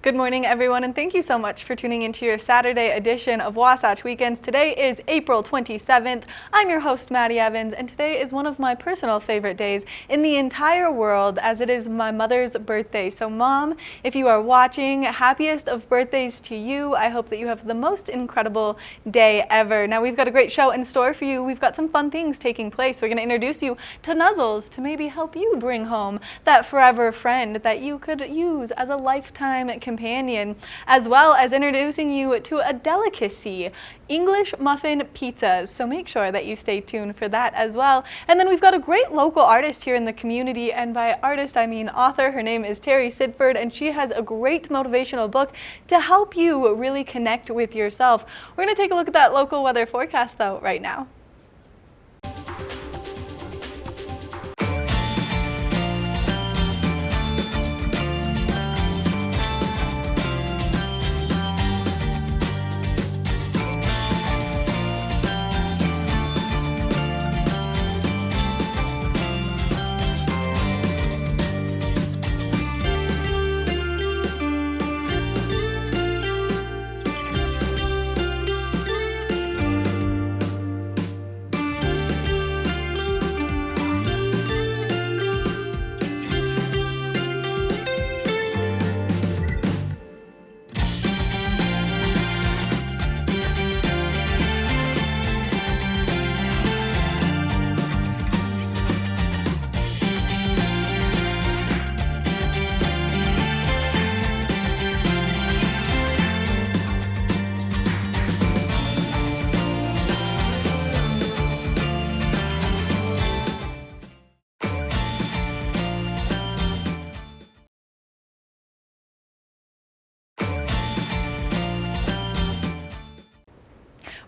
Good morning, everyone, and thank you so much for tuning into your Saturday edition of Wasatch Weekends. Today is April 27th. I'm your host, Maddie Evans, and today is one of my personal favorite days in the entire world, as it is my mother's birthday. So, Mom, if you are watching, happiest of birthdays to you. I hope that you have the most incredible day ever. Now, we've got a great show in store for you. We've got some fun things taking place. We're going to introduce you to Nuzzles to maybe help you bring home that forever friend that you could use as a lifetime companion, as well as introducing you to a delicacy, English muffin pizzas. So make sure that you stay tuned for that as well. And then we've got a great local artist here in the community, and by artist I mean author. Her name is Terry Sidford, and she has a great motivational book to help you really connect with yourself. We're going to take a look at that local weather forecast though right now.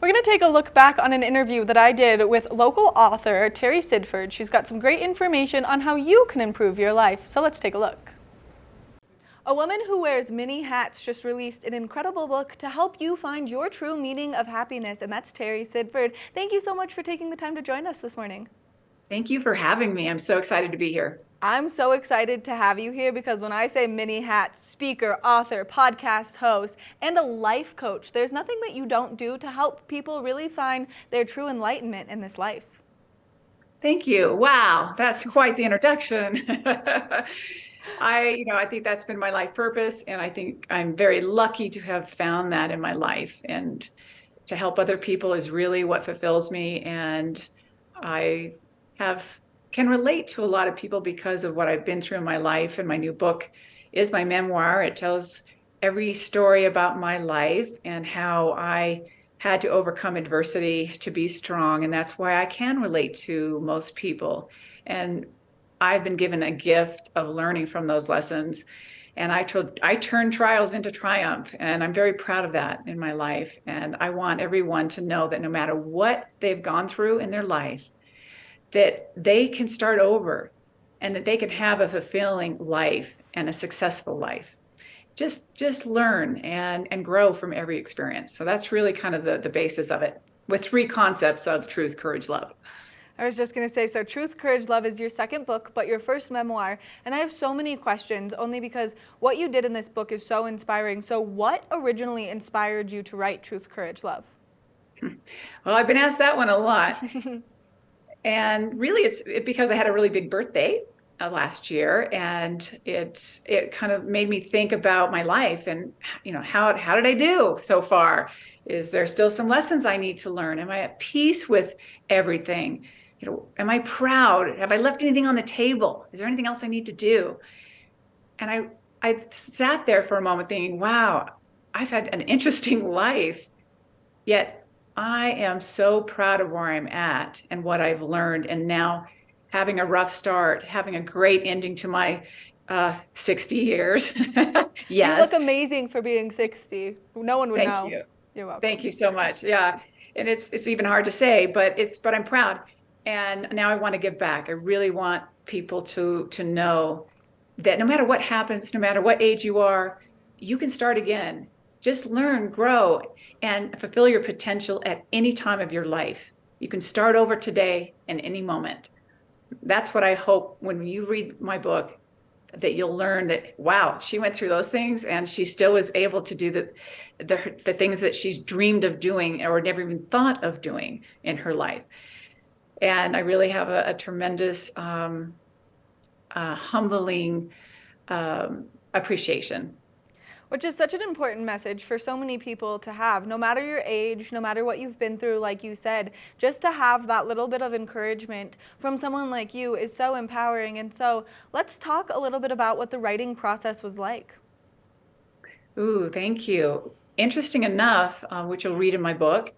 We're going to take a look back on an interview that I did with local author Terry Sidford. She's got some great information on how you can improve your life. So let's take a look. A woman who wears many hats just released an incredible book to help you find your true meaning of happiness, and that's Terry Sidford. Thank you so much for taking the time to join us this morning. Thank you for having me. I'm so excited to be here. I'm so excited to have you here because when I say many hats, speaker, author, podcast host, and a life coach, there's nothing that you don't do to help people really find their true enlightenment in this life. Thank you. Wow, that's quite the introduction. I think that's been my life purpose, and I think I'm very lucky to have found that in my life. And to help other people is really what fulfills me. And I can relate to a lot of people because of what I've been through in my life. And my new book is my memoir. It tells every story about my life and how I had to overcome adversity to be strong. And that's why I can relate to most people. And I've been given a gift of learning from those lessons. And I turn trials into triumph. And I'm very proud of that in my life. And I want everyone to know that no matter what they've gone through in their life, that they can start over and that they can have a fulfilling life and a successful life. Just learn and grow from every experience. So that's really kind of the basis of it, with three concepts of truth, courage, love. I was just going to say, so Truth, Courage, Love is your second book, but your first memoir. And I have so many questions, only because what you did in this book is so inspiring. So what originally inspired you to write Truth, Courage, Love? Well, I've been asked that one a lot. And really, it's because I had a really big birthday last year, and it kind of made me think about my life and, how did I do so far? Is there still some lessons I need to learn? Am I at peace with everything? Am I proud? Have I left anything on the table? Is there anything else I need to do? And I sat there for a moment thinking, wow, I've had an interesting life, yet I am so proud of where I'm at and what I've learned. And now having a rough start, having a great ending to my 60 years. Yes. You look amazing for being 60. No one would know. Thank you. You're welcome. Thank you so much. Yeah. And it's even hard to say, but I'm proud. And now I want to give back. I really want people to know that no matter what happens, no matter what age you are, you can start again. Just learn, grow, and fulfill your potential at any time of your life. You can start over today in any moment. That's what I hope when you read my book, that you'll learn that, wow, she went through those things and she still was able to do the things that she's dreamed of doing or never even thought of doing in her life. And I really have a tremendous humbling appreciation. Which is such an important message for so many people to have, no matter your age, no matter what you've been through, like you said, just to have that little bit of encouragement from someone like you is so empowering. And so let's talk a little bit about what the writing process was like. Ooh, thank you. Interesting enough, which you'll read in my book,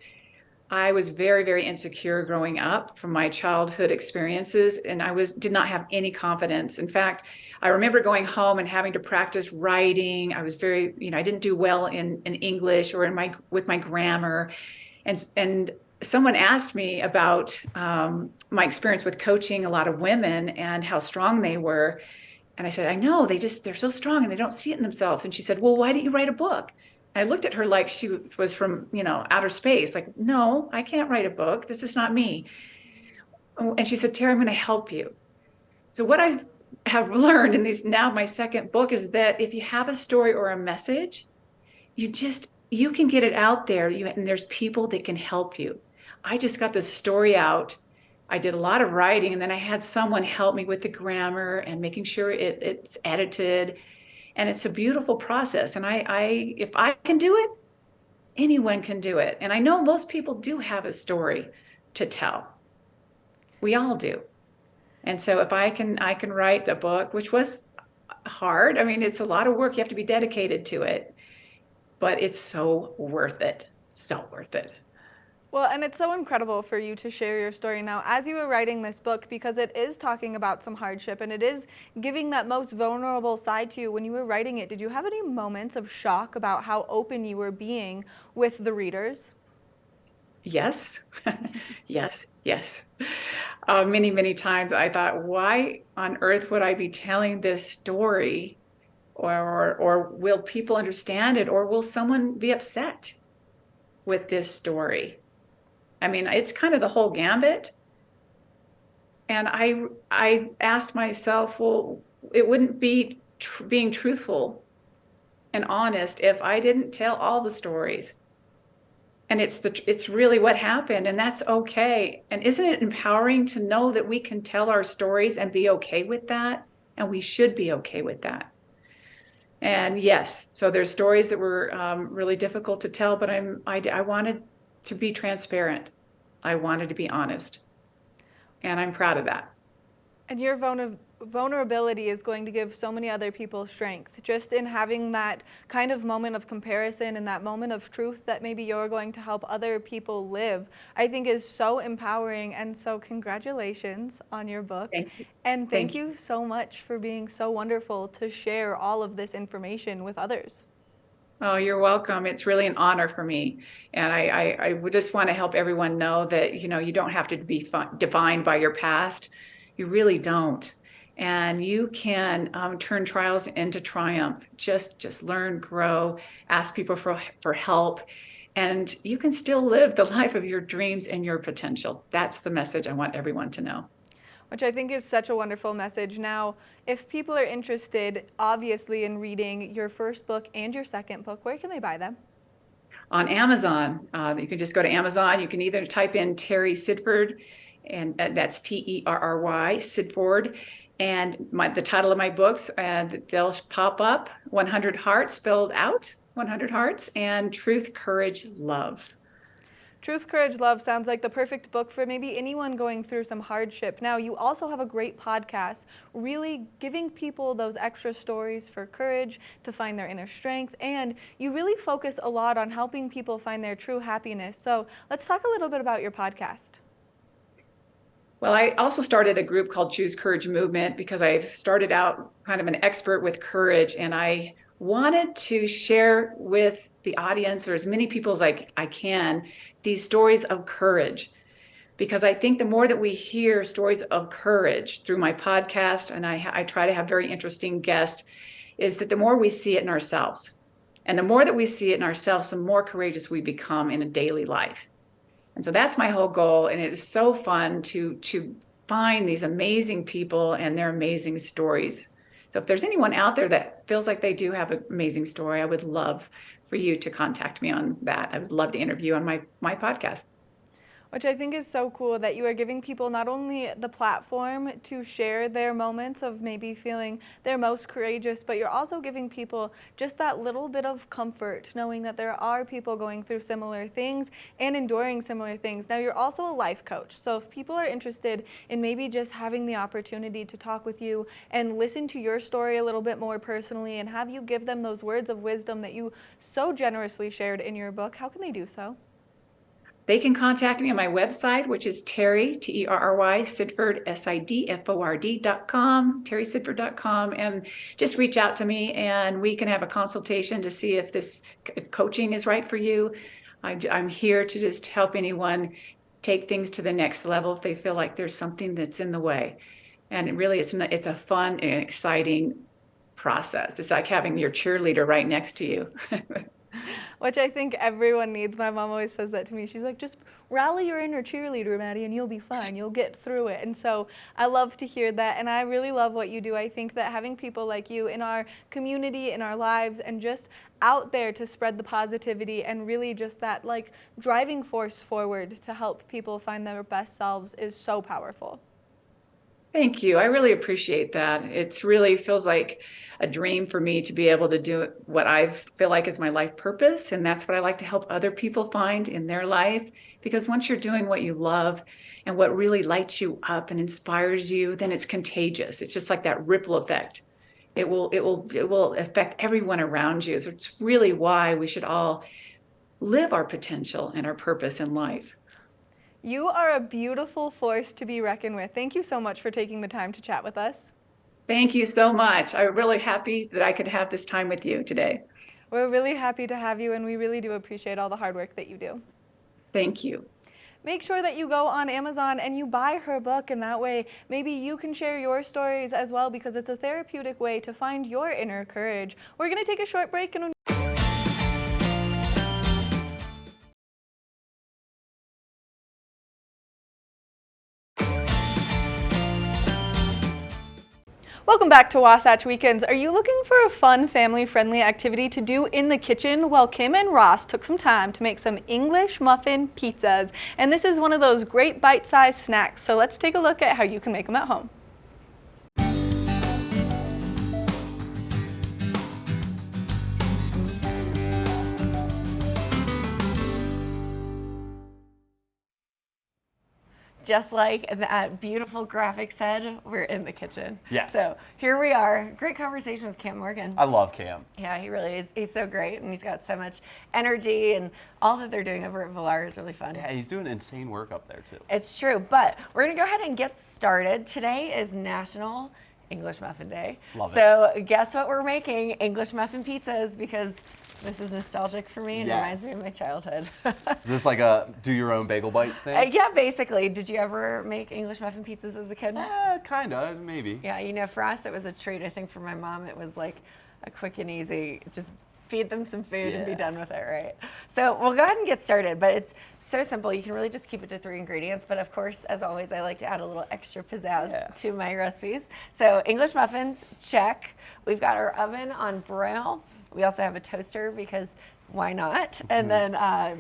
I was very, very insecure growing up from my childhood experiences, and I did not have any confidence. In fact, I remember going home and having to practice writing. I was very, I didn't do well in English or with my grammar, and someone asked me about my experience with coaching a lot of women and how strong they were, and I said, I know, they're so strong and they don't see it in themselves. And she said, well, why didn't you write a book? I looked at her like she was from, outer space. Like, no, I can't write a book. This is not me. And she said, Terry, I'm going to help you. So what I have learned in now my second book is that if you have a story or a message, you can get it out there, and there's people that can help you. I just got this story out. I did a lot of writing, and then I had someone help me with the grammar and making sure it's edited. And it's a beautiful process. And if I can do it, anyone can do it. And I know most people do have a story to tell. We all do. And so if I can write the book, which was hard. I mean, it's a lot of work. You have to be dedicated to it, but it's so worth it. So worth it. Well, and it's so incredible for you to share your story now as you were writing this book, because it is talking about some hardship and it is giving that most vulnerable side to you. When you were writing it, did you have any moments of shock about how open you were being with the readers? Yes, yes. Many, many times I thought, why on earth would I be telling this story? Or will people understand it? Or will someone be upset with this story? I mean, it's kind of the whole gambit. And I asked myself, well, it wouldn't be being truthful and honest if I didn't tell all the stories. And it's really what happened, and that's okay. And isn't it empowering to know that we can tell our stories and be okay with that? And we should be okay with that. And yes, so there's stories that were really difficult to tell, but I wanted to be transparent. I wanted to be honest. And I'm proud of that. And your vulnerability is going to give so many other people strength. Just in having that kind of moment of comparison and that moment of truth that maybe you're going to help other people live, I think is so empowering. And so congratulations on your book. Thank you. And thank you so much for being so wonderful to share all of this information with others. Oh, you're welcome. It's really an honor for me. And I would just want to help everyone know that, you don't have to be defined by your past. You really don't. And you can turn trials into triumph. Just learn, grow, ask people for help. And you can still live the life of your dreams and your potential. That's the message I want everyone to know. Which I think is such a wonderful message. Now, if people are interested, obviously, in reading your first book and your second book, where can they buy them? On Amazon. You can just go to Amazon. You can either type in Terry Sidford, and that's Terry Sidford, and the title of my books, and they'll pop up. 100 Hearts spelled out, 100 Hearts, and Truth, Courage, Love. Truth, Courage, Love sounds like the perfect book for maybe anyone going through some hardship. Now, you also have a great podcast, really giving people those extra stories for courage, to find their inner strength, and you really focus a lot on helping people find their true happiness. So let's talk a little bit about your podcast. Well, I also started a group called Choose Courage Movement because I've started out kind of an expert with courage, and I wanted to share with the audience, or as many people as I can, these stories of courage. Because I think the more that we hear stories of courage through my podcast, and I try to have very interesting guests, is that the more we see it in ourselves. And the more that we see it in ourselves, the more courageous we become in a daily life. And so that's my whole goal. And it is so fun to find these amazing people and their amazing stories. So if there's anyone out there that feels like they do have an amazing story, I would love for you to contact me on that. I would love to interview on my podcast. Which I think is so cool that you are giving people not only the platform to share their moments of maybe feeling their most courageous, but you're also giving people just that little bit of comfort knowing that there are people going through similar things and enduring similar things. Now, you're also a life coach. So if people are interested in maybe just having the opportunity to talk with you and listen to your story a little bit more personally and have you give them those words of wisdom that you so generously shared in your book, how can they do so? They can contact me on my website, which is Terry, Terry, Sidford, SIDFORD.com, terrysidford.com, and just reach out to me and we can have a consultation to see if if coaching is right for you. I'm here to just help anyone take things to the next level if they feel like there's something that's in the way. And it's a fun and exciting process. It's like having your cheerleader right next to you. Which I think everyone needs. My mom always says that to me. She's like, just rally your inner cheerleader, Maddie, and you'll be fine. You'll get through it. And so I love to hear that. And I really love what you do. I think that having people like you in our community, in our lives, and just out there to spread the positivity and really just that like driving force forward to help people find their best selves is so powerful. Thank you. I really appreciate that. It's really feels like a dream for me to be able to do what I feel like is my life purpose. And that's what I like to help other people find in their life. Because once you're doing what you love and what really lights you up and inspires you, then it's contagious. It's just like that ripple effect. It will affect everyone around you. So it's really why we should all live our potential and our purpose in life. You are a beautiful force to be reckoned with. Thank you so much for taking the time to chat with us. Thank you so much. I'm really happy that I could have this time with you today. We're really happy to have you, and we really do appreciate all the hard work that you do. Thank you. Make sure that you go on Amazon and you buy her book, and that way maybe you can share your stories as well, because it's a therapeutic way to find your inner courage. We're going to take a short break and welcome back to Wasatch Weekends. Are you looking for a fun, family-friendly activity to do in the kitchen? Well, Kim and Ross took some time to make some English muffin pizzas, and this is one of those great bite-sized snacks. So let's take a look at how you can make them at home. Just like that beautiful graphic said, we're in the kitchen. Yes. So here we are. Great conversation with Cam Morgan. I love Cam. Yeah, he really is. He's so great, and he's got so much energy, and all that they're doing over at Villar is really fun. Yeah, he's doing insane work up there too. It's true, but we're gonna go ahead and get started. Today is National English Muffin Day. Love it. So guess what we're making? English muffin pizzas, because this is nostalgic for me and Yes. reminds me of my childhood. Is this like a do your own bagel bite thing? Yeah, basically. Did you ever make English muffin pizzas as a kid? Kinda, maybe. Yeah, you know, for us it was a treat. I think for my mom it was like a quick and easy, just feed them some food and be Yeah. done with it, right? So we'll go ahead and get started, but it's so simple. You can really just keep it to 3 ingredients, but of course, as always, I like to add a little extra pizzazz to my recipes. So English muffins, check. We've got our oven on broil. We also have a toaster because why not? And then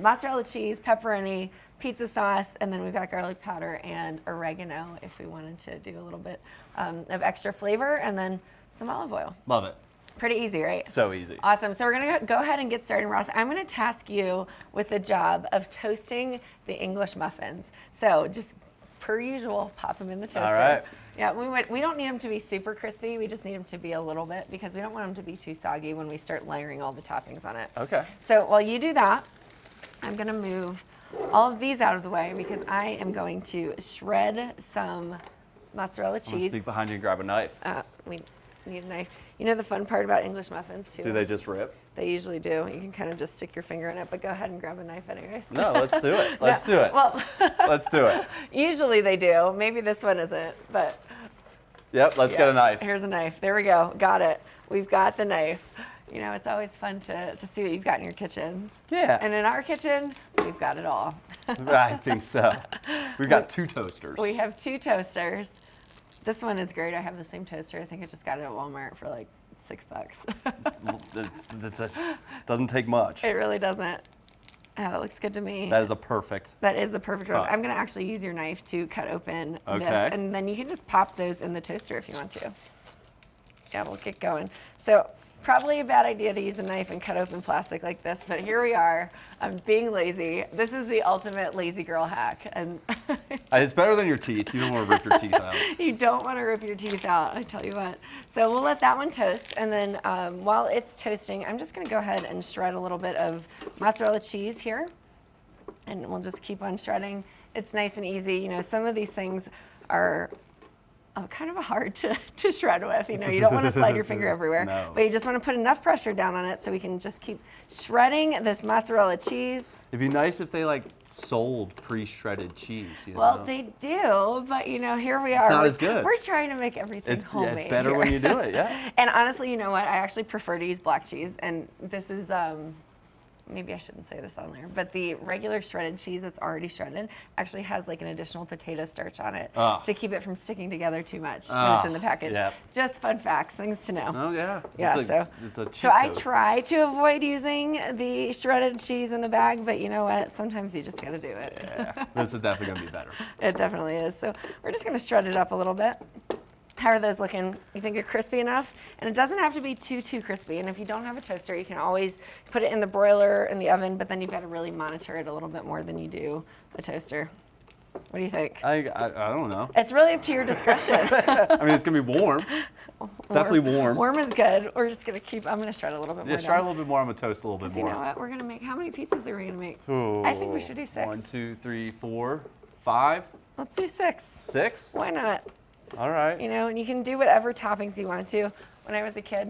mozzarella cheese, pepperoni, pizza sauce, and then we've got garlic powder and oregano if we wanted to do a little bit of extra flavor, and then some olive oil. Love it. Pretty easy, right? So easy. Awesome. So we're going to go ahead and get started, Ross. I'm going to task you with the job of toasting the English muffins. So just per usual, pop them in the toaster. All right. Yeah, we don't need them to be super crispy. We just need them to be a little bit, because we don't want them to be too soggy when we start layering all the toppings on it. Okay. So while you do that, I'm going to move all of these out of the way because I am going to shred some mozzarella I'm gonna cheese. sneak behind you and grab a knife. We need a knife. You know the fun part about English muffins too? Do they just rip? They usually do. You can kind of just stick your finger in it, but go ahead and grab a knife anyways. No, let's do it. Let's do it. Well, Let's do it. usually they do. Maybe this one isn't, but Yep, let's get a knife. here's a knife. There we go. Got it. We've got the knife. You know, it's always fun to see what you've got in your kitchen. Yeah. And in our kitchen, we've got it all. I think so. We've got 2 toasters. We have 2 toasters. This one is great. I have the same toaster. I think I just got it at Walmart for like $6. It just doesn't take much. It really doesn't. Oh, that looks good to me. That is a perfect. That is the perfect one. cut. I'm going to actually use your knife to cut open Okay. this, and then you can just pop those in the toaster if you want to. Yeah, we'll get going. So probably a bad idea to use a knife and cut open plastic like this, but here we are. I'm being lazy. This is the ultimate lazy girl hack. And It's better than your teeth. You don't want to rip your teeth out. you don't want to rip your teeth out, I tell you what. So we'll let that one toast, and then while it's toasting, I'm just going to go ahead and shred a little bit of mozzarella cheese here, and we'll just keep on shredding. It's nice and easy. You know, some of these things are kind of hard to shred with. You know, you don't want to slide your finger everywhere, No. but you just want to put enough pressure down on it so we can just keep shredding this mozzarella cheese. It'd be nice if they like sold pre-shredded cheese. You Well, know? they do, but you know, here we are. not as good. We're trying to make everything homemade. It's better here. when you do it. Yeah. And honestly, you know what? I actually prefer to use black cheese, and this is maybe I shouldn't say this on there, but the regular shredded cheese that's already shredded actually has like an additional potato starch on it to keep it from sticking together too much when it's in the package. yeah. Just fun facts, things to know. Oh yeah. Yeah, It's a cheat So I code. try to avoid using the shredded cheese in the bag, but you know what? Sometimes you just got to do it. Yeah. This is definitely gonna be better. It definitely is. So we're just going to shred it up a little bit. How are those looking? You think they're crispy enough? And it doesn't have to be too crispy. And if you don't have a toaster, you can always put it in the broiler in the oven, but then you've got to really monitor it a little bit more than you do a toaster. What do you think? I don't know. It's really up to your discretion. I mean, it's gonna be warm. It's definitely warm. Warm is good. We're just going to keep, I'm going to shred a little bit more. Yeah, try a little bit more. I'm gonna toast a little bit 'Cause you more. know what? We're going to make, how many pizzas are we going to make? Ooh, I think we should do 6. 1, 2, 3, 4, 5, Let's do 6. 6. Why not? All right. You know, and you can do whatever toppings you want to. When I was a kid,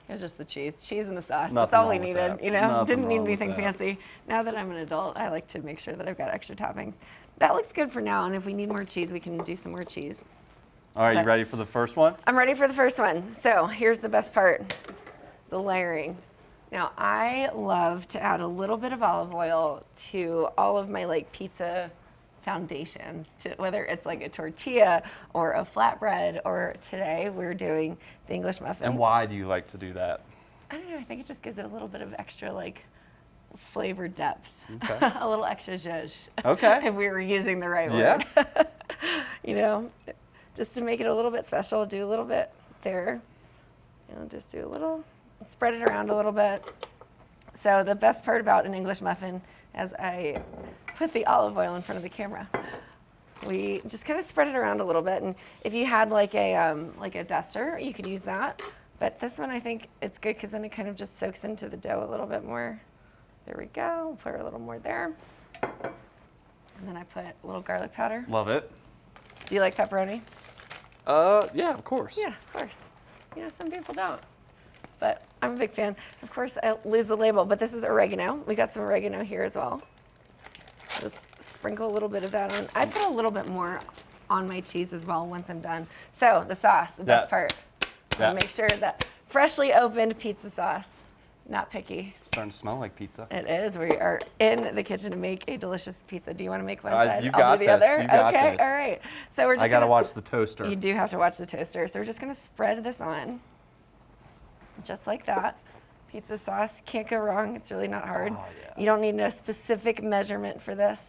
it was just the cheese and the sauce. That's Nothing all we wrong with needed, that. you know? Nothing Didn't need wrong with anything that. fancy. Now that I'm an adult, I like to make sure that I've got extra toppings. That looks good for now, and if we need more cheese, we can do some more cheese. All right, you ready for the first one? I'm ready for the first one. So here's the best part, the layering. Now, I love to add a little bit of olive oil to all of my like pizza foundations, to whether it's like a tortilla or a flatbread, or today we're doing the English muffins. And why do you like to do that? I don't know, I think it just gives it a little bit of extra like flavor depth. Okay. A little extra zhuzh. Okay. If we were using the right Yeah. word. You know, just to make it a little bit special, do a little bit there. You know, just do a little, spread it around a little bit. So the best part about an English muffin, as I put the olive oil in front of the camera, we just kind of spread it around a little bit. And if you had like a duster, you could use that. But this one, I think it's good because then it kind of just soaks into the dough a little bit more. There we go. We'll put a little more there. And then I put a little garlic powder. Love it. Do you like pepperoni? Yeah, of course. Yeah, of course. You know, some people don't. But I'm a big fan. Of course, I lose the label, but this is oregano. We got some oregano here as well. Just sprinkle a little bit of that on. I put a little bit more on my cheese as well once I'm done. So the sauce, the best Yes. part. Yeah. Make sure that freshly opened pizza sauce, not picky. It's starting to smell like pizza. It is. We are in the kitchen to make a delicious pizza. Do you want to make one side? You I'll got do the this. other. You got Okay. this. All right. So we're just I gotta gonna, watch the toaster. You do have to watch the toaster. So we're just gonna spread this on, just like that. Pizza sauce, can't go wrong. It's really not hard. Oh, yeah. You don't need a specific measurement for this.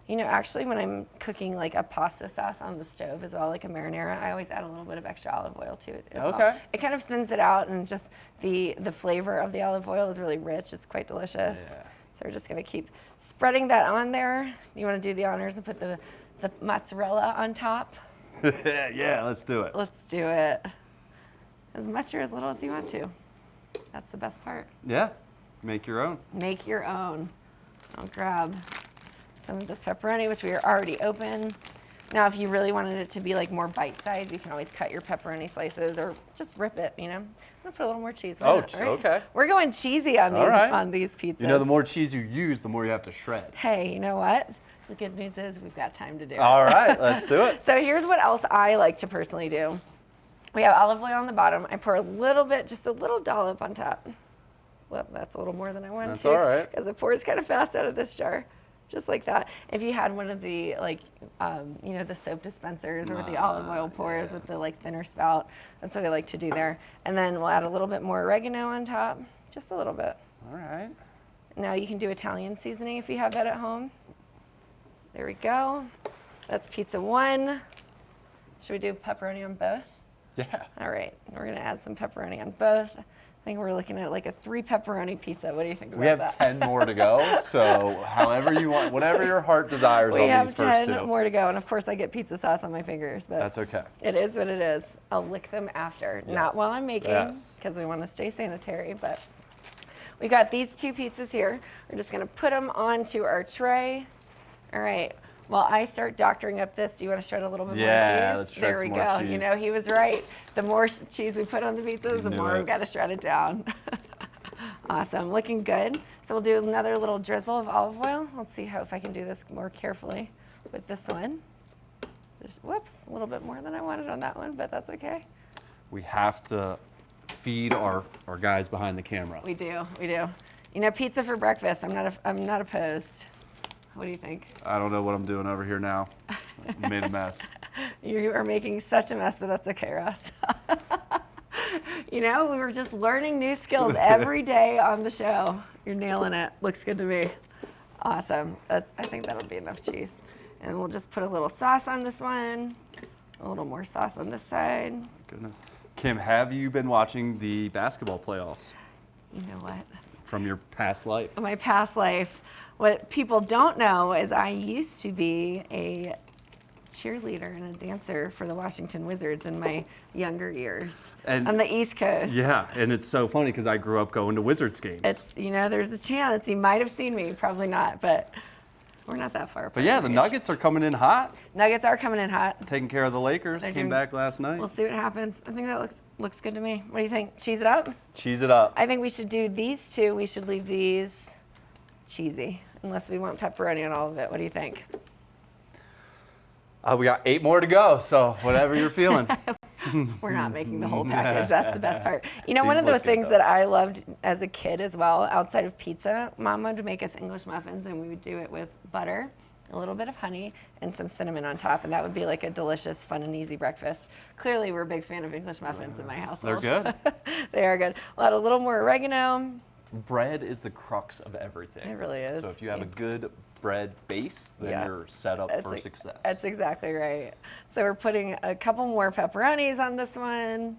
You know, actually, when I'm cooking like a pasta sauce on the stove as well, like a marinara, I always add a little bit of extra olive oil to it as well. Okay. It kind of thins it out, and just the flavor of the olive oil is really rich. It's quite delicious. Yeah. So we're just gonna keep spreading that on there. You wanna do the honors and put the mozzarella on top? Yeah, let's do it. Let's do it. As much or as little as you want to. That's the best part. Yeah, make your own. Make your own. I'll grab some of this pepperoni, which we are already open. Now, if you really wanted it to be like more bite-sized, you can always cut your pepperoni slices or just rip it, you know. I'm gonna put a little more cheese. Why Oh, not, right? okay. We're going cheesy on All these right. on these pizzas. You know, the more cheese you use, the more you have to shred. Hey, you know what? The good news is we've got time to do it. All right, let's do it. So here's what else I like to personally do. We have olive oil on the bottom. I pour a little bit, just a little dollop on top. Well, that's a little more than I wanted That's to. all right. Because it pours kind of fast out of this jar. just like that. If you had one of the like, you know, the soap dispensers or the olive oil pours with the like thinner spout, that's what I like to do there. And then we'll add a little bit more oregano on top, just a little bit. All right. Now you can do Italian seasoning if you have that at home. There we go. That's pizza 1. Should we do pepperoni on both? Yeah. All right, we're gonna add some pepperoni on both. I think we're looking at like a 3 pepperoni pizza. What do you think about We have that? 10 more to go, so however you want, whatever your heart desires We on have these first 10 two. more to go, and of course I get pizza sauce on my fingers, but That's okay. it is what it is. I'll lick them after, not Yes. while I'm making, Yes. because we want to stay sanitary. But we got these 2 pizzas here. We're just gonna put them onto our tray. All right. While I start doctoring up this, do you want to shred a little bit more cheese? Yeah, let's shred there we some more go. cheese. You know, he was right. The more cheese we put on the pizzas, the Knew more it. we've got to shred it down. Awesome, looking good. So we'll do another little drizzle of olive oil. Let's see if I can do this more carefully with this one. Just, whoops, a little bit more than I wanted on that one, but that's okay. We have to feed our guys behind the camera. We do, we do. You know, pizza for breakfast, I'm not opposed. What do you think? I don't know what I'm doing over here now. I made a mess. You are making such a mess, but that's okay, Ross. You know, we were just learning new skills every day on the show. You're nailing it. Looks good to me. Awesome. I think that'll be enough cheese. And we'll just put a little sauce on this one, a little more sauce on this side. Goodness. Kim, have you been watching the basketball playoffs You know what? from your past life? My past life. What people don't know is I used to be a cheerleader and a dancer for the Washington Wizards in my younger years And- on the East Coast. Yeah, and it's so funny because I grew up going to Wizards games. It's, you know, there's a chance you might have seen me, probably not, but we're not that far apart. But yeah, the in age. Nuggets are coming in hot, Nuggets are coming in hot. taking care of the Lakers. They're Came doing- back last night. We'll see what happens. I think that looks good to me. What do you think? Cheese it up? Cheese it up. I think we should do these 2. We should leave these cheesy, unless we want pepperoni on all of it. What do you think? We got 8 more to go, so whatever you're feeling. We're not making the whole package. That's the best part. You know, one These of the look good, things though. that I loved as a kid as well, outside of pizza, Mom would make us English muffins, and we would do it with butter, a little bit of honey, and some cinnamon on top, and that would be like a delicious, fun, and easy breakfast. Clearly, we're a big fan of English muffins in my household. They're good. They are good. We'll add a little more oregano. Bread is the crux of everything. It really is. So if you have a good bread base, then Yeah. you're set up That's for ex- success. That's exactly right. So we're putting a couple more pepperonis on this one.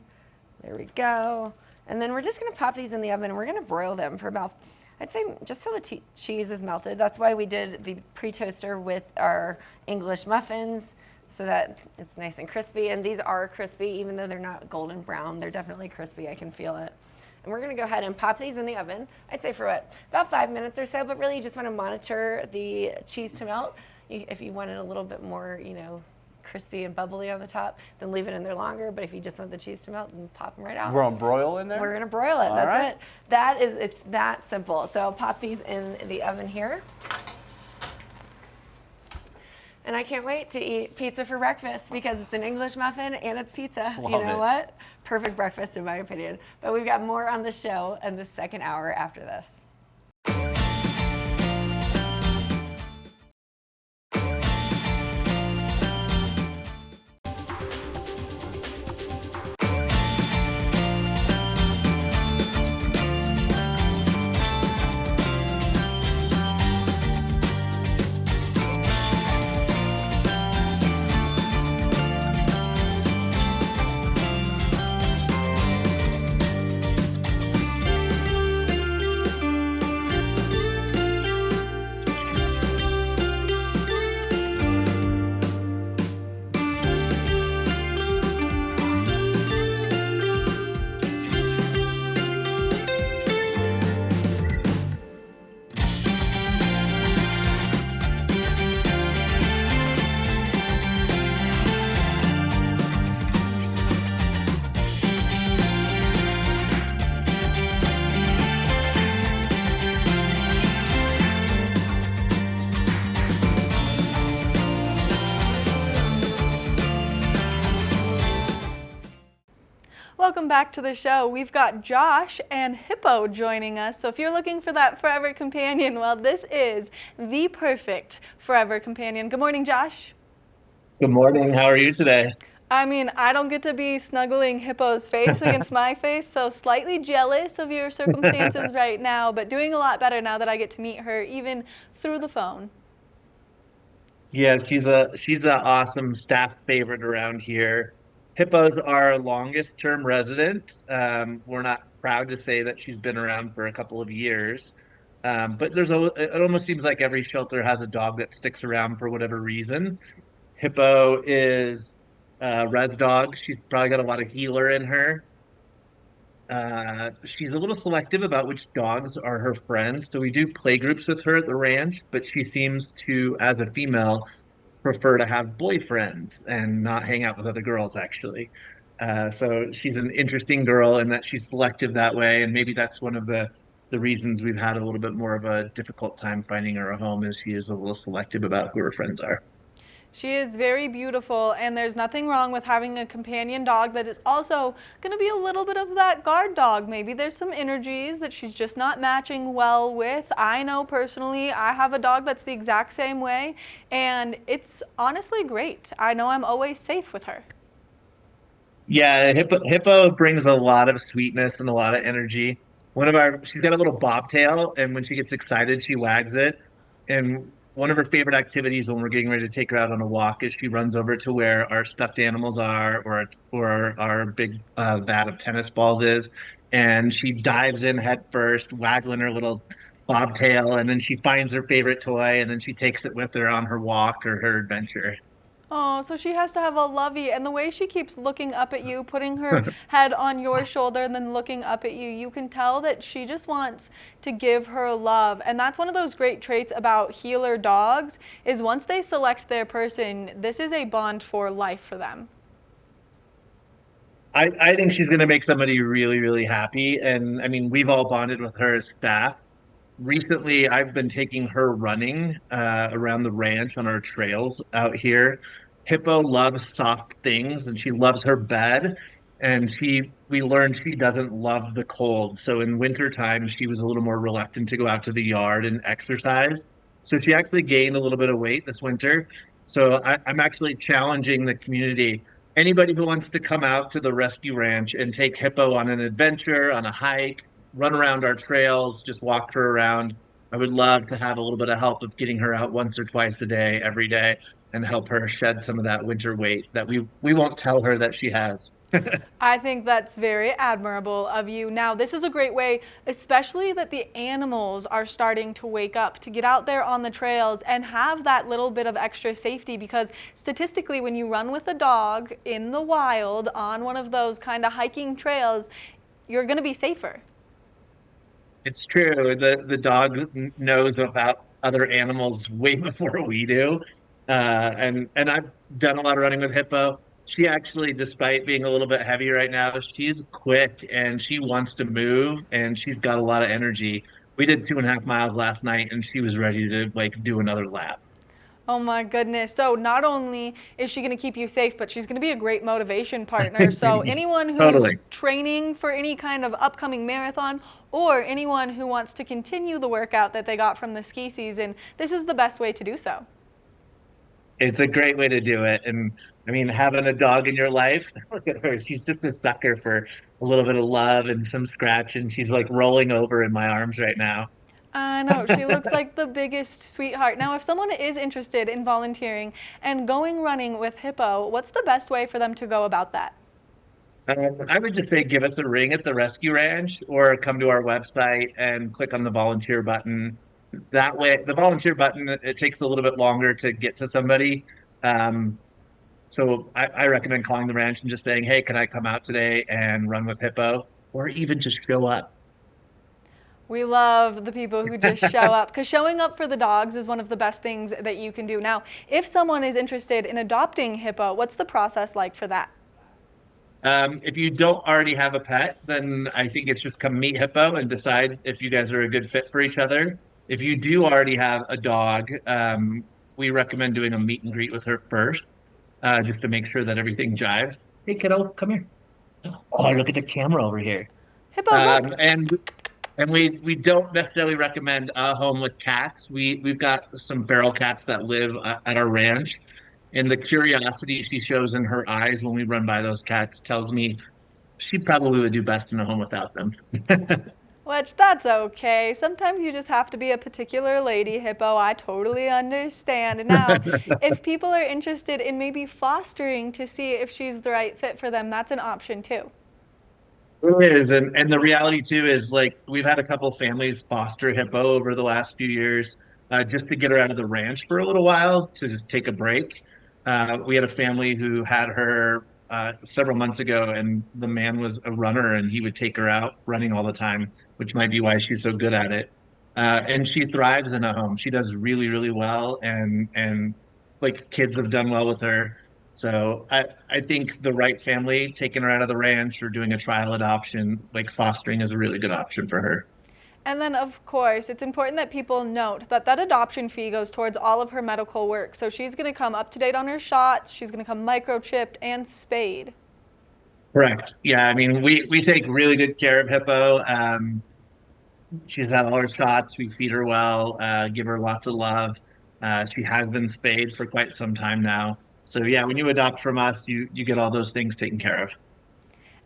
There we go. And then we're just gonna pop these in the oven and we're gonna broil them for about, I'd say just till the cheese is melted. That's why we did the pre-toaster with our English muffins so that it's nice and crispy. And these are crispy, even though they're not golden brown, they're definitely crispy, I can feel it. And we're gonna go ahead and pop these in the oven. I'd say for what, about 5 minutes or so, but really you just wanna monitor the cheese to melt. If you want it a little bit more, you know, crispy and bubbly on the top, then leave it in there longer. But if you just want the cheese to melt, then pop them right out. We're on broil in there? We're gonna broil it, All that's right. it. It's that simple. So I'll pop these in the oven here. And I can't wait to eat pizza for breakfast because it's an English muffin and it's pizza. You Love know it. what? Perfect breakfast in my opinion. But we've got more on the show in the second hour after this. Welcome back to the show. We've got Josh and Hippo joining us. So if you're looking for that forever companion, well, this is the perfect forever companion. Good morning, Josh. Good morning. How are you today? I mean, I don't get to be snuggling Hippo's face against my face, so slightly jealous of your circumstances right now, but doing a lot better now that I get to meet her even through the phone. Yeah, she's an awesome staff favorite around here. Hippo's our longest term resident. We're not proud to say that she's been around for a couple of years. But it almost seems like every shelter has a dog that sticks around for whatever reason. Hippo is a res dog. She's probably got a lot of healer in her. She's a little selective about which dogs are her friends. So we do play groups with her at the ranch, but she seems to, as a female, prefer to have boyfriends and not hang out with other girls, actually. So she's an interesting girl in that she's selective that way, and maybe that's one of the reasons we've had a little bit more of a difficult time finding her a home is she is a little selective about who her friends are. She is very beautiful, and there's nothing wrong with having a companion dog that is also going to be a little bit of that guard dog. Maybe there's some energies that she's just not matching well with. I know personally, I have a dog that's the exact same way, and it's honestly great. I know I'm always safe with her. Yeah, Hippo brings a lot of sweetness and a lot of energy. She's got a little bobtail, and when she gets excited, she wags it. And one of her favorite activities when we're getting ready to take her out on a walk is she runs over to where our stuffed animals are, or our big vat of tennis balls is, and she dives in head first, waggling her little bobtail, and then she finds her favorite toy, and then she takes it with her on her walk or her adventure. Oh, so she has to have a lovey, and the way she keeps looking up at you, putting her head on your shoulder and then looking up at you, you can tell that she just wants to give her love. And that's one of those great traits about healer dogs is once they select their person, this is a bond for life for them. I think she's going to make somebody really, really happy. And I mean, we've all bonded with her as staff. Recently, I've been taking her running around the ranch on our trails out here. Hippo loves soft things and she loves her bed. And we learned she doesn't love the cold. So in wintertime, she was a little more reluctant to go out to the yard and exercise. So she actually gained a little bit of weight this winter. So I'm actually challenging the community. Anybody who wants to come out to the rescue ranch and take Hippo on an adventure, on a hike, run around our trails, just walk her around. I would love to have a little bit of help of getting her out once or twice a day, every day, and help her shed some of that winter weight that we won't tell her that she has. I think that's very admirable of you. Now, this is a great way, especially that the animals are starting to wake up, to get out there on the trails and have that little bit of extra safety, because statistically, when you run with a dog in the wild on one of those kind of hiking trails, you're going to be safer. It's true. The dog knows about other animals way before we do. And I've done a lot of running with Hippo. She actually, despite being a little bit heavy right now, she's quick and she wants to move and she's got a lot of energy. We did 2.5 miles last night and she was ready to like do another lap. Oh my goodness. So not only is she going to keep you safe, but she's going to be a great motivation partner. So anyone who's Totally. training for any kind of upcoming marathon or anyone who wants to continue the workout that they got from the ski season, this is the best way to do so. It's a great way to do it. And I mean, having a dog in your life, look at her. She's just a sucker for a little bit of love and some scratch. And she's like rolling over in my arms right now. I know, she looks like the biggest sweetheart. Now, if someone is interested in volunteering and going running with Hippo, what's the best way for them to go about that? I would just say give us a ring at the rescue ranch or come to our website and click on the volunteer button. That way, the volunteer button, it takes a little bit longer to get to somebody. So I recommend calling the ranch and just saying, hey, can I come out today and run with Hippo? Or even just show up. We love the people who just show up, because showing up for the dogs is one of the best things that you can do. Now, if someone is interested in adopting Hippo, what's the process like for that? If you don't already have a pet, then I think it's just come meet Hippo and decide if you guys are a good fit for each other. If you do already have a dog, we recommend doing a meet and greet with her first, just to make sure that everything jives. Hey, kiddo, come here. Oh, look at the camera over here. Hippo, look. And we don't necessarily recommend a home with cats. We've got some feral cats that live at our ranch, and the curiosity she shows in her eyes when we run by those cats tells me she probably would do best in a home without them. Which, that's okay. Sometimes you just have to be a particular lady, Hippo. I totally understand. Now, if people are interested in maybe fostering to see if she's the right fit for them, that's an option too. It is, and the reality too is like we've had a couple families foster Hippo over the last few years, just to get her out of the ranch for a little while to just take a break. We had a family who had her several months ago, and the man was a runner, and he would take her out running all the time, which might be why she's so good at it. And she thrives in a home. She does really, really well, and like kids have done well with her. So I think the right family taking her out of the ranch or doing a trial adoption, like fostering, is a really good option for her. And then, of course, it's important that people note that that adoption fee goes towards all of her medical work. So she's going to come up to date on her shots. She's going to come microchipped and spayed. Correct. Yeah, I mean we take really good care of Hippo. She's had all her shots. We feed her well, give her lots of love. She has been spayed for quite some time now. So yeah, when you adopt from us, you get all those things taken care of.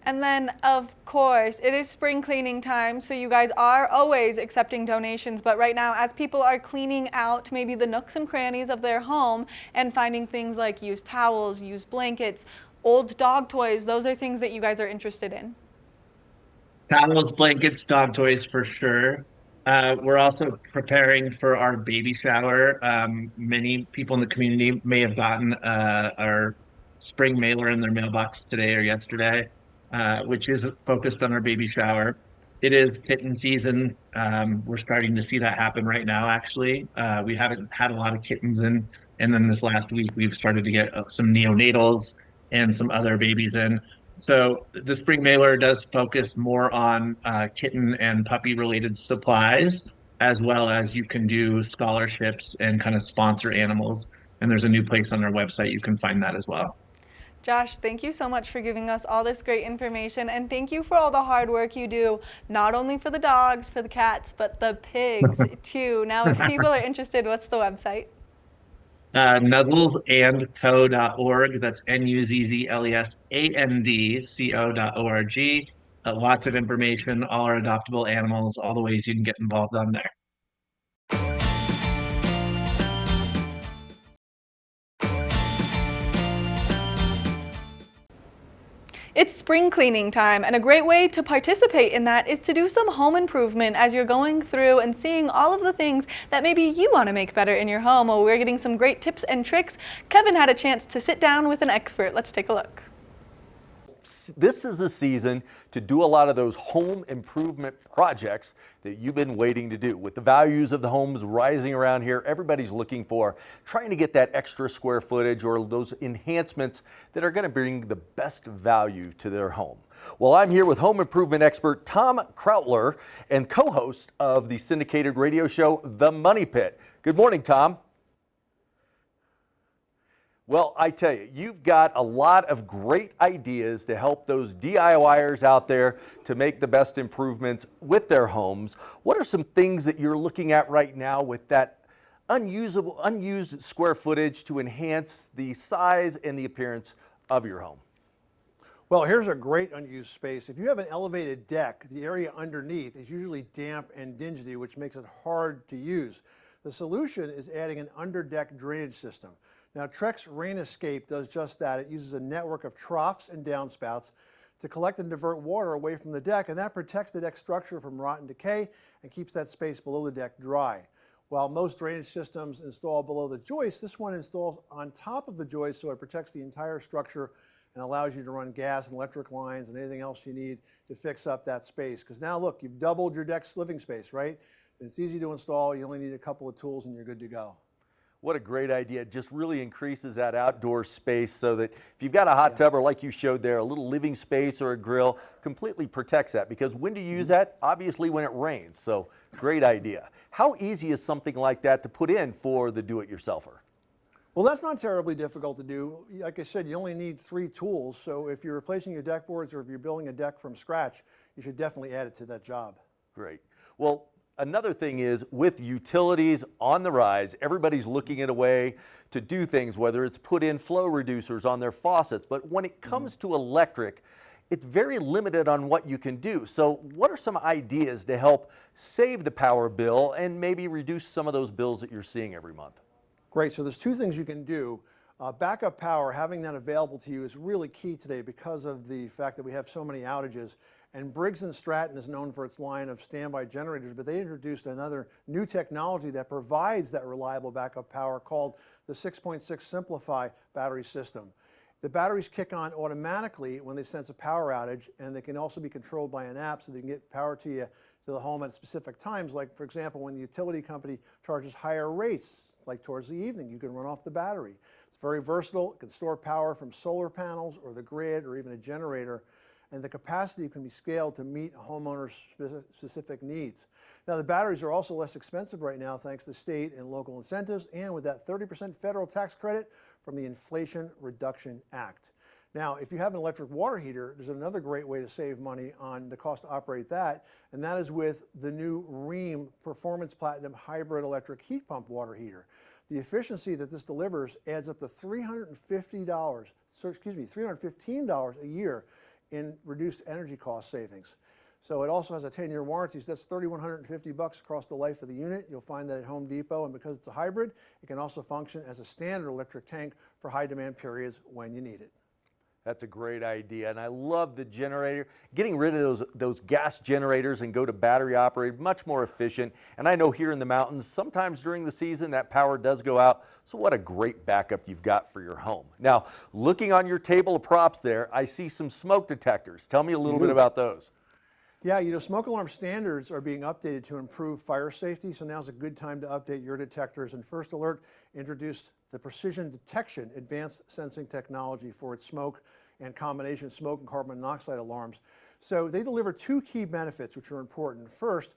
And then, of course, it is spring cleaning time, so you guys are always accepting donations. But right now, as people are cleaning out maybe the nooks and crannies of their home and finding things like used towels, used blankets, old dog toys, those are things that you guys are interested in. Towels, blankets, dog toys for sure. We're also preparing for our baby shower. Many people in the community may have gotten our spring mailer in their mailbox today or yesterday, which is focused on our baby shower. It is kitten season. We're starting to see that happen right now, actually. We haven't had a lot of kittens in, and then this last week we've started to get some neonatals and some other babies in. So the spring mailer does focus more on kitten and puppy related supplies, as well as you can do scholarships and kind of sponsor animals. And there's a new place on our website you can find that as well. Josh, thank you so much for giving us all this great information, and thank you for all the hard work you do, not only for the dogs, for the cats, but the pigs too. Now, if people are interested, what's the website? Nuzzlesandco.org. That's nuzzlesandco.org. Lots of information, all our adoptable animals, all the ways you can get involved on there. It's spring cleaning time, and a great way to participate in that is to do some home improvement as you're going through and seeing all of the things that maybe you want to make better in your home. Well, we're getting some great tips and tricks. Kevin had a chance to sit down with an expert. Let's take a look. This is the season to do a lot of those home improvement projects that you've been waiting to do. With the values of the homes rising around here, everybody's looking for trying to get that extra square footage or those enhancements that are going to bring the best value to their home. Well, I'm here with home improvement expert Tom Krautler and co-host of the syndicated radio show, The Money Pit. Good morning, Tom. Well, I tell you, you've got a lot of great ideas to help those DIYers out there to make the best improvements with their homes. What are some things that you're looking at right now with that unused square footage to enhance the size and the appearance of your home? Well, here's a great unused space. If you have an elevated deck, the area underneath is usually damp and dingy, which makes it hard to use. The solution is adding an underdeck drainage system. Now, Trex Rain Escape does just that. It uses a network of troughs and downspouts to collect and divert water away from the deck, and that protects the deck structure from rot and decay and keeps that space below the deck dry. While most drainage systems install below the joist, this one installs on top of the joist, so it protects the entire structure and allows you to run gas and electric lines and anything else you need to fix up that space. Because now look, you've doubled your deck's living space, right? It's easy to install. You only need a couple of tools and you're good to go. What a great idea. It just really increases that outdoor space so that if you've got a hot tub or like you showed there, a little living space or a grill, completely protects that, because when do you use that? Obviously when it rains. So great idea. How easy is something like that to put in for the do-it-yourselfer? Well, that's not terribly difficult to do. Like I said, you only need 3 tools. So if you're replacing your deck boards or if you're building a deck from scratch, you should definitely add it to that job. Great. Well, another thing is with utilities on the rise, everybody's looking at a way to do things, whether it's put in flow reducers on their faucets. But when it comes to electric, it's very limited on what you can do. So what are some ideas to help save the power bill and maybe reduce some of those bills that you're seeing every month? Great, so there's 2 things you can do. Backup power, having that available to you is really key today because of the fact that we have so many outages. And Briggs & Stratton is known for its line of standby generators, but they introduced another new technology that provides that reliable backup power called the 6.6 Simplify battery system. The batteries kick on automatically when they sense a power outage, and they can also be controlled by an app so they can get power to you to the home at specific times. Like, for example, when the utility company charges higher rates, like towards the evening, you can run off the battery. It's very versatile. It can store power from solar panels or the grid or even a generator, and the capacity can be scaled to meet a homeowner's specific needs. Now, the batteries are also less expensive right now thanks to state and local incentives and with that 30% federal tax credit from the Inflation Reduction Act. Now, if you have an electric water heater, there's another great way to save money on the cost to operate that, and that is with the new Rheem Performance Platinum Hybrid Electric Heat Pump Water Heater. The efficiency that this delivers adds up to $315 a year in reduced energy cost savings. So it also has a 10-year warranty, so that's $3,150 across the life of the unit. You'll find that at Home Depot, and because it's a hybrid, it can also function as a standard electric tank for high demand periods when you need it. That's a great idea, and I love the generator. Getting rid of those gas generators and go to battery operated, much more efficient. And I know here in the mountains, sometimes during the season that power does go out, so what a great backup you've got for your home. Now, looking on your table of props there, I see some smoke detectors. Tell me a little bit about those. Yeah, you know, smoke alarm standards are being updated to improve fire safety, so now's a good time to update your detectors. And First Alert introduced the Precision Detection Advanced Sensing Technology for its smoke and combination smoke and carbon monoxide alarms. So they deliver 2 key benefits which are important. First,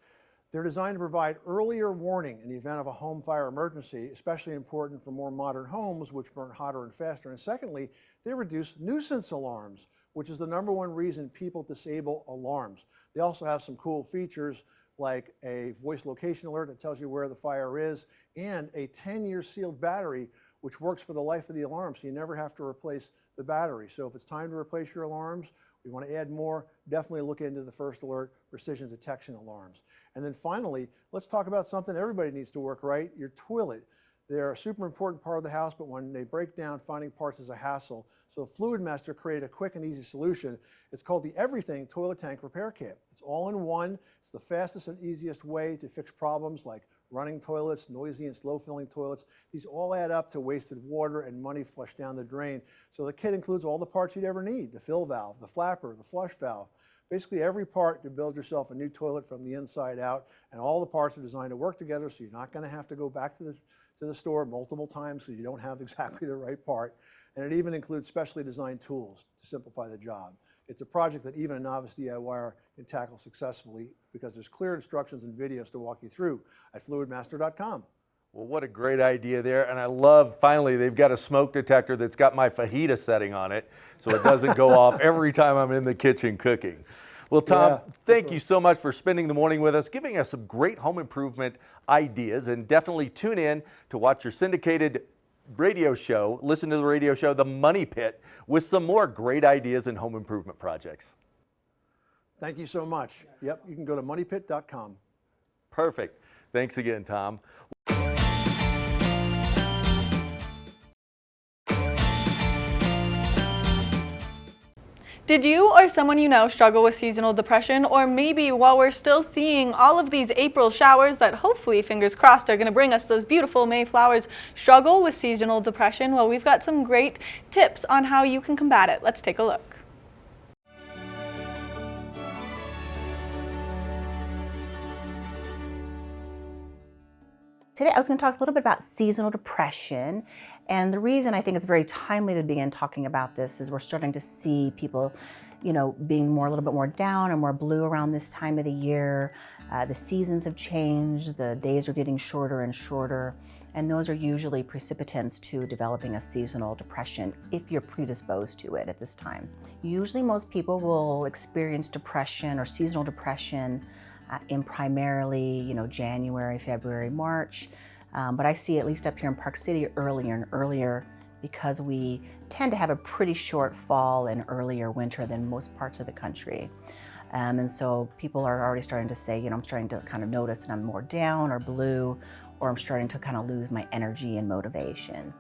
they're designed to provide earlier warning in the event of a home fire emergency, especially important for more modern homes which burn hotter and faster. And secondly, they reduce nuisance alarms, which is the #1 reason people disable alarms. They also have some cool features like a voice location alert that tells you where the fire is, and a 10-year sealed battery which works for the life of the alarm, so you never have to replace the battery. So if it's time to replace your alarms, we want to add more, definitely look into the First Alert Precision Detection alarms. And then finally, let's talk about something everybody needs to work right, your toilet. They're a super important part of the house, but when they break down, finding parts is a hassle. So Fluid Master created a quick and easy solution. It's called the Everything Toilet Tank Repair Kit. It's all in one. It's the fastest and easiest way to fix problems like running toilets, noisy and slow filling toilets. These all add up to wasted water and money flushed down the drain. So the kit includes all the parts you'd ever need: the fill valve, the flapper, the flush valve, basically every part to build yourself a new toilet from the inside out. And all the parts are designed to work together, so you're not going to have to go back to the store multiple times because you don't have exactly the right part. And it even includes specially designed tools to simplify the job. It's a project that even a novice DIYer can tackle successfully because there's clear instructions and videos to walk you through at fluidmaster.com. Well, what a great idea there. And I love, finally, they've got a smoke detector that's got my fajita setting on it, so it doesn't go off every time I'm in the kitchen cooking. Well, Tom, thank you so much for spending the morning with us, giving us some great home improvement ideas, and definitely tune in to watch your syndicated radio show, listen to the radio show, The Money Pit, with some more great ideas and home improvement projects. Thank you so much. Yep, you can go to moneypit.com. Perfect. Thanks again, Tom. Did you or someone you know struggle with seasonal depression? Or maybe while we're still seeing all of these April showers that hopefully, fingers crossed, are going to bring us those beautiful May flowers, struggle with seasonal depression? Well, we've got some great tips on how you can combat it. Let's take a look. Today I was going to talk a little bit about seasonal depression, and the reason I think it's very timely to begin talking about this is we're starting to see people, being a little bit more down and more blue around this time of the year. The seasons have changed, the days are getting shorter and shorter. And those are usually precipitants to developing a seasonal depression if you're predisposed to it at this time. Usually most people will experience depression or seasonal depression in primarily, January, February, March. But I see, at least up here in Park City, earlier and earlier, because we tend to have a pretty short fall and earlier winter than most parts of the country. And so people are already starting to say, I'm starting to kind of notice that I'm more down or blue, or I'm starting to kind of lose my energy and motivation.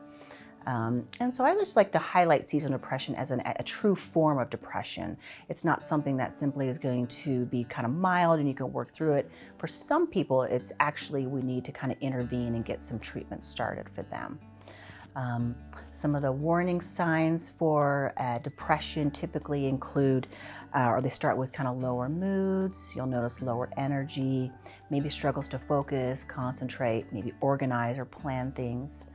And so I just like to highlight seasonal depression as a true form of depression. It's not something that simply is going to be kind of mild and you can work through it. For some people, it's actually we need to kind of intervene and get some treatment started for them. Some of the warning signs for depression typically include, or they start with kind of lower moods. You'll notice lower energy, maybe struggles to focus, concentrate, maybe organize or plan things.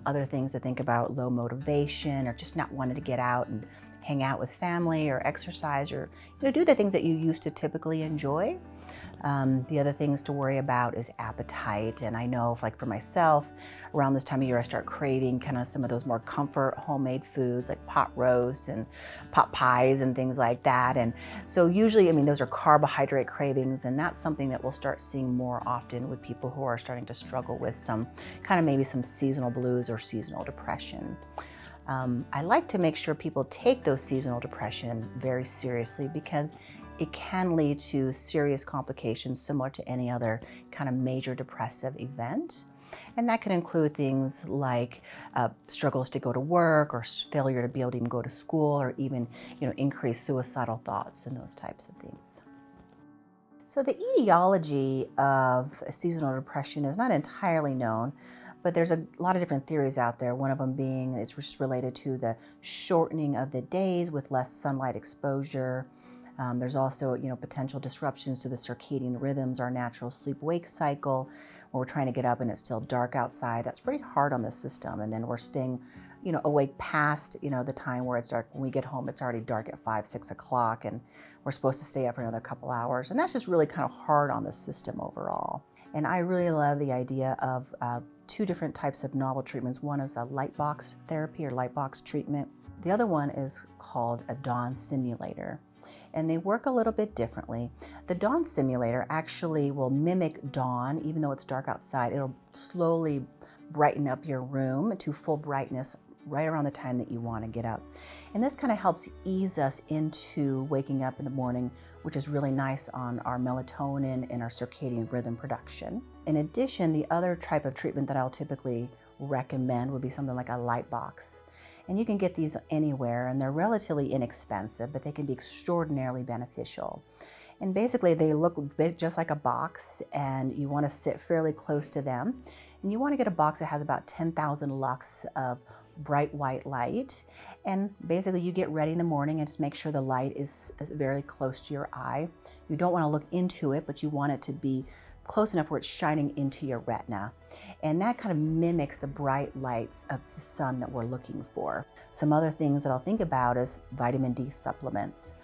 Other things to think about, low motivation or just not wanting to get out and hang out with family or exercise or do the things that you used to typically enjoy. The other things to worry about is appetite. And I know, like for myself, around this time of year, I start craving kind of some of those more comfort homemade foods like pot roast and pot pies and things like that. And so usually, those are carbohydrate cravings, and that's something that we'll start seeing more often with people who are starting to struggle with some kind of maybe some seasonal blues or seasonal depression. I like to make sure people take those seasonal depression very seriously because it can lead to serious complications similar to any other kind of major depressive event. And that can include things like struggles to go to work or failure to be able to even go to school or even increased suicidal thoughts and those types of things. So the etiology of seasonal depression is not entirely known, but there's a lot of different theories out there. One of them being it's just related to the shortening of the days with less sunlight exposure. There's also, potential disruptions to the circadian rhythms, our natural sleep-wake cycle, where we're trying to get up and it's still dark outside. That's pretty hard on the system. And then we're staying, awake past, the time where it's dark. When we get home, it's already dark at 5, 6 o'clock, and we're supposed to stay up for another couple hours. And that's just really kind of hard on the system overall. And I really love the idea of 2 different types of novel treatments. One is a light box therapy or light box treatment. The other one is called a dawn simulator. And they work a little bit differently. The dawn simulator actually will mimic dawn, even though it's dark outside. It'll slowly brighten up your room to full brightness right around the time that you want to get up. And this kind of helps ease us into waking up in the morning, which is really nice on our melatonin and our circadian rhythm production. In addition, the other type of treatment that I'll typically recommend would be something like a light box. And you can get these anywhere, and they're relatively inexpensive, but they can be extraordinarily beneficial. And basically, they look a bit just like a box, and you want to sit fairly close to them. And you want to get a box that has about 10,000 lux of bright white light. And basically, you get ready in the morning and just make sure the light is very close to your eye. You don't want to look into it, but you want it to be close enough where it's shining into your retina. And that kind of mimics the bright lights of the sun that we're looking for. Some other things that I'll think about is vitamin D supplements.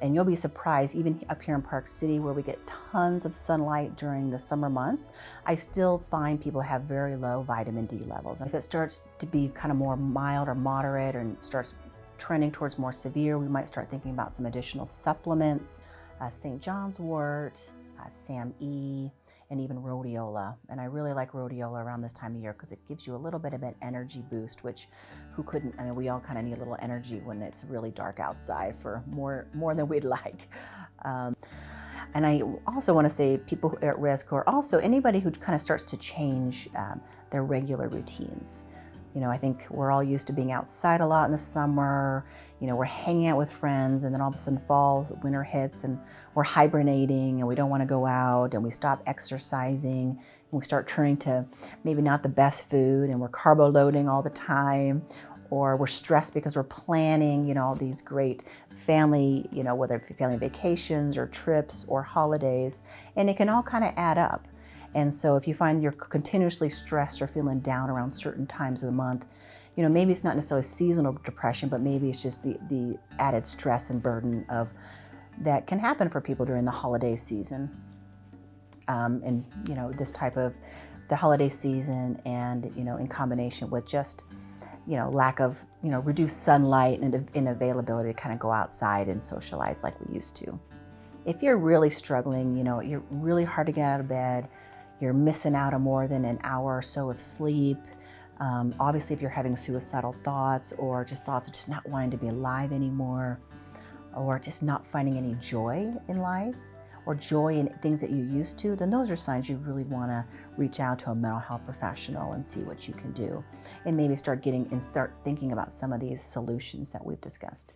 And you'll be surprised, even up here in Park City where we get tons of sunlight during the summer months, I still find people have very low vitamin D levels. If it starts to be kind of more mild or moderate and starts trending towards more severe, we might start thinking about some additional supplements, St. John's wort, SAM-E, and even rhodiola. And I really like rhodiola around this time of year because it gives you a little bit of an energy boost, which who couldn't, we all kind of need a little energy when it's really dark outside for more than we'd like. And I also want to say people who are at risk, or also anybody who kind of starts to change their regular routines. I think we're all used to being outside a lot in the summer. We're hanging out with friends, and then all of a sudden fall, winter hits, and we're hibernating, and we don't want to go out, and we stop exercising, and we start turning to maybe not the best food, and we're carbo loading all the time, or we're stressed because we're planning, all these great family, whether it be family vacations or trips or holidays, and it can all kind of add up. And so if you find you're continuously stressed or feeling down around certain times of the month, maybe it's not necessarily seasonal depression, but maybe it's just the added stress and burden of that can happen for people during the holiday season. And this type of the holiday season, and in combination with just lack of reduced sunlight and inavailability to kind of go outside and socialize like we used to. If you're really struggling, you're really hard to get out of bed, you're missing out on more than an hour or so of sleep. Obviously, if you're having suicidal thoughts or just thoughts of just not wanting to be alive anymore, or just not finding any joy in life, or joy in things that you used to, then those are signs you really want to reach out to a mental health professional and see what you can do, and maybe start thinking about some of these solutions that we've discussed.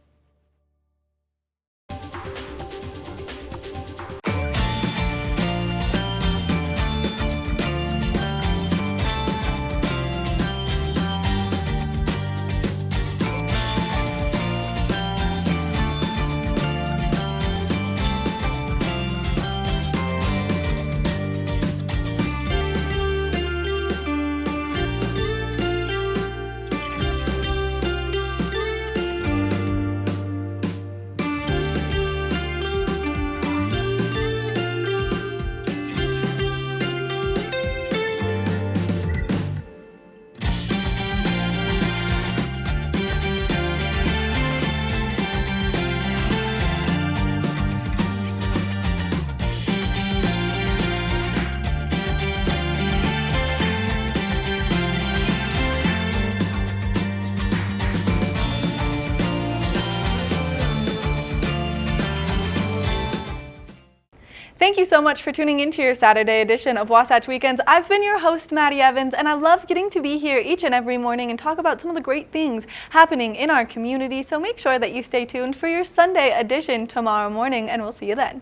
Thank you so much for tuning into your Saturday edition of Wasatch Weekends. I've been your host, Maddie Evans, and I love getting to be here each and every morning and talk about some of the great things happening in our community. So make sure that you stay tuned for your Sunday edition tomorrow morning, and we'll see you then.